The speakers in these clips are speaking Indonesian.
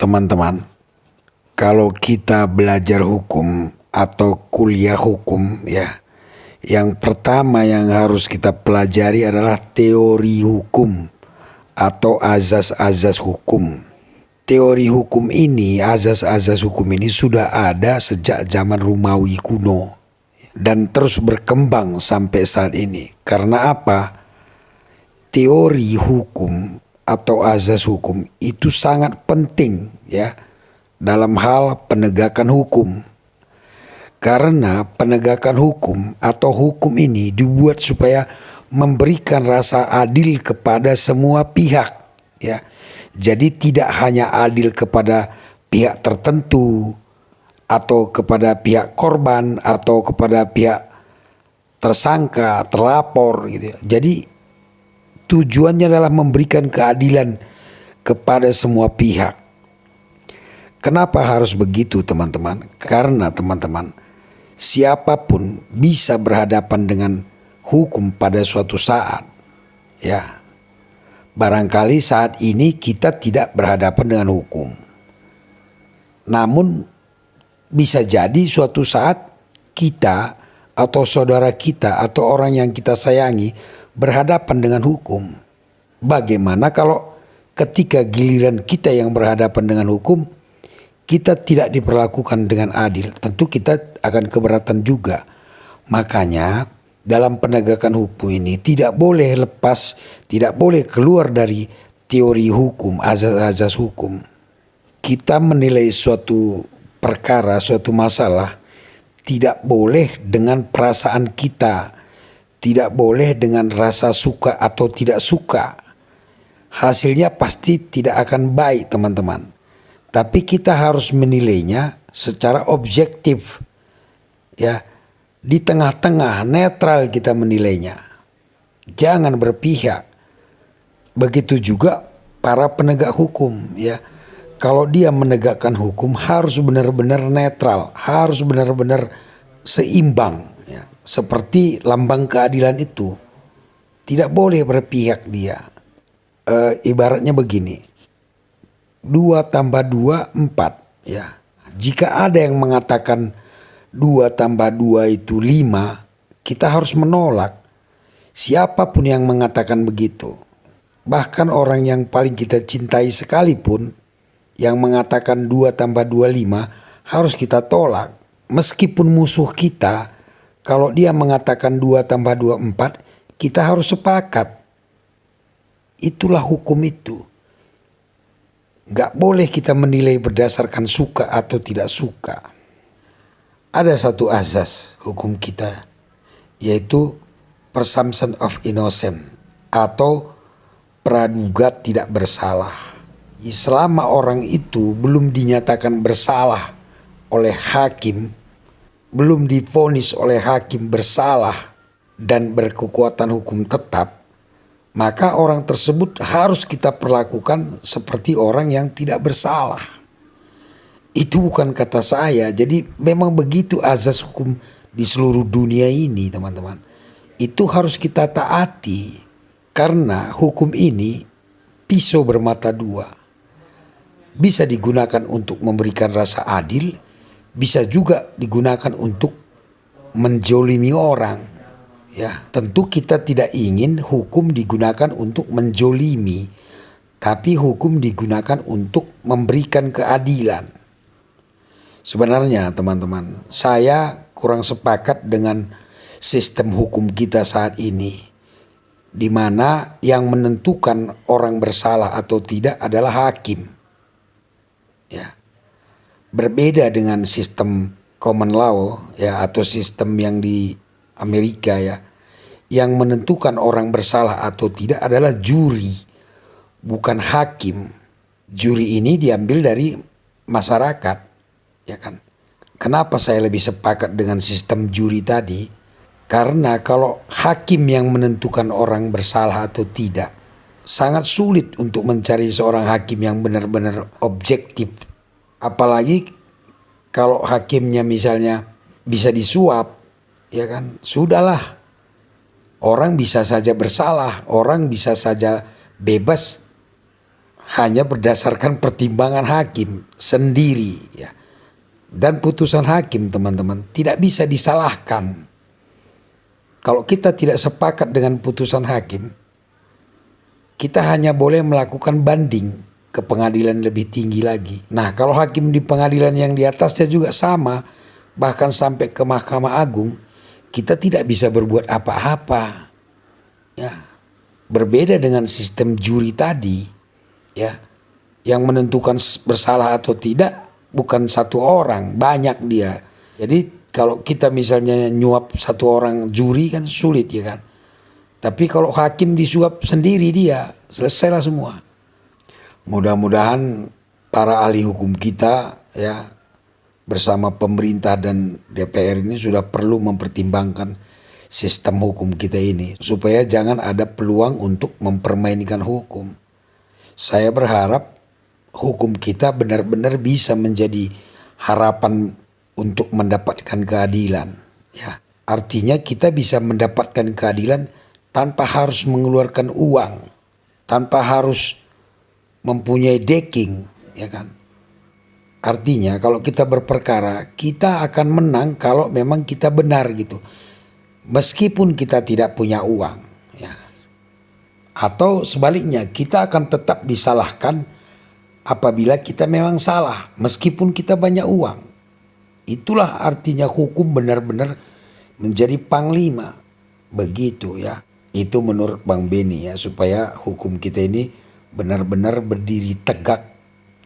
Teman-teman, kalau kita belajar hukum atau kuliah hukum ya, yang pertama yang harus kita pelajari adalah teori hukum atau azas-azas hukum. Teori hukum ini, azas-azas hukum ini sudah ada sejak zaman Romawi kuno dan terus berkembang sampai saat ini. Karena apa? Teori hukum atau azas hukum itu sangat penting ya dalam hal penegakan hukum. Karena penegakan hukum atau hukum ini dibuat supaya memberikan rasa adil kepada semua pihak ya. Jadi tidak hanya adil kepada pihak tertentu atau kepada pihak korban atau kepada pihak tersangka, terlapor gitu ya. Jadi tujuannya adalah memberikan keadilan kepada semua pihak. Kenapa harus begitu teman-teman? Karena teman-teman, siapapun bisa berhadapan dengan hukum pada suatu saat. Ya, barangkali saat ini kita tidak berhadapan dengan hukum. Namun bisa jadi suatu saat kita atau saudara kita atau orang yang kita sayangi berhadapan dengan hukum. Bagaimana kalau ketika giliran kita yang berhadapan dengan hukum, kita tidak diperlakukan dengan adil? Tentu kita akan keberatan juga. Makanya dalam penegakan hukum ini tidak boleh lepas, tidak boleh keluar dari teori hukum, azas-azas hukum. Kita menilai suatu perkara, suatu masalah tidak boleh dengan perasaan kita, tidak boleh dengan rasa suka atau tidak suka. Hasilnya pasti tidak akan baik teman-teman. Tapi kita harus menilainya secara objektif. Ya, di tengah-tengah netral kita menilainya. Jangan berpihak. Begitu juga para penegak hukum ya. Kalau dia menegakkan hukum harus benar-benar netral, harus benar-benar seimbang ya. Seperti lambang keadilan itu tidak boleh berpihak dia. Ibaratnya begini, 2 tambah 2 4 ya. Jika ada yang mengatakan 2 tambah 2 itu 5, kita harus menolak siapapun yang mengatakan begitu. Bahkan orang yang paling kita cintai sekalipun yang mengatakan 2 tambah 2 5 harus kita tolak. Meskipun musuh kita, kalau dia mengatakan 2 tambah 2 4, kita harus sepakat. Itulah hukum itu. Gak boleh kita menilai berdasarkan suka atau tidak suka. Ada satu azas hukum kita, yaitu presumption of innocence atau praduga tidak bersalah. Selama orang itu belum dinyatakan bersalah oleh hakim, belum divonis oleh hakim bersalah dan berkekuatan hukum tetap, maka orang tersebut harus kita perlakukan seperti orang yang tidak bersalah. Itu bukan kata saya, jadi memang begitu azas hukum di seluruh dunia ini teman-teman. Itu harus kita taati, karena hukum ini pisau bermata dua. Bisa digunakan untuk memberikan rasa adil, bisa juga digunakan untuk menjolimi orang. Ya, tentu kita tidak ingin hukum digunakan untuk menjolimi, tapi hukum digunakan untuk memberikan keadilan. Sebenarnya teman-teman, saya kurang sepakat dengan sistem hukum kita saat ini, di mana yang menentukan orang bersalah atau tidak adalah hakim. Ya, berbeda dengan sistem common law ya, atau sistem yang di Amerika ya, yang menentukan orang bersalah atau tidak adalah juri, bukan hakim. Juri ini diambil dari masyarakat, ya kan? Kenapa saya lebih sepakat dengan sistem juri tadi? Karena kalau hakim yang menentukan orang bersalah atau tidak, sangat sulit untuk mencari seorang hakim yang benar-benar objektif. Apalagi kalau hakimnya misalnya bisa disuap, ya kan, sudahlah. Orang bisa saja bersalah, orang bisa saja bebas hanya berdasarkan pertimbangan hakim sendiri ya. Dan putusan hakim teman-teman tidak bisa disalahkan. Kalau kita tidak sepakat dengan putusan hakim, kita hanya boleh melakukan banding ke pengadilan lebih tinggi lagi. Nah, kalau hakim di pengadilan yang di atasnya juga sama, bahkan sampai ke Mahkamah Agung, kita tidak bisa berbuat apa-apa. Ya, berbeda dengan sistem juri tadi, ya, yang menentukan bersalah atau tidak bukan satu orang, banyak dia. Jadi kalau kita misalnya nyuap satu orang juri kan sulit ya kan. Tapi kalau hakim disuap sendiri dia, selesailah semua. Mudah-mudahan para ahli hukum kita ya bersama pemerintah dan DPR ini sudah perlu mempertimbangkan sistem hukum kita ini supaya jangan ada peluang untuk mempermainkan hukum. Saya berharap hukum kita benar-benar bisa menjadi harapan untuk mendapatkan keadilan. Ya, artinya kita bisa mendapatkan keadilan tanpa harus mengeluarkan uang, tanpa harus mempunyai backing, ya kan? Artinya kalau kita berperkara, kita akan menang kalau memang kita benar gitu. Meskipun kita tidak punya uang, ya. Atau sebaliknya, kita akan tetap disalahkan apabila kita memang salah, meskipun kita banyak uang. Itulah artinya hukum benar-benar menjadi panglima. Begitu ya. Itu menurut Bang Beni ya, supaya hukum kita ini benar-benar berdiri tegak,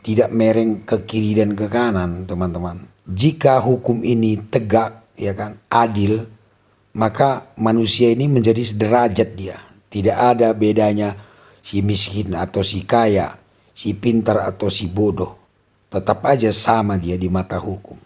tidak mereng ke kiri dan ke kanan, teman-teman. Jika hukum ini tegak, ya kan, adil, maka manusia ini menjadi sederajat dia. Tidak ada bedanya si miskin atau si kaya, si pintar atau si bodoh. Tetap aja sama dia di mata hukum.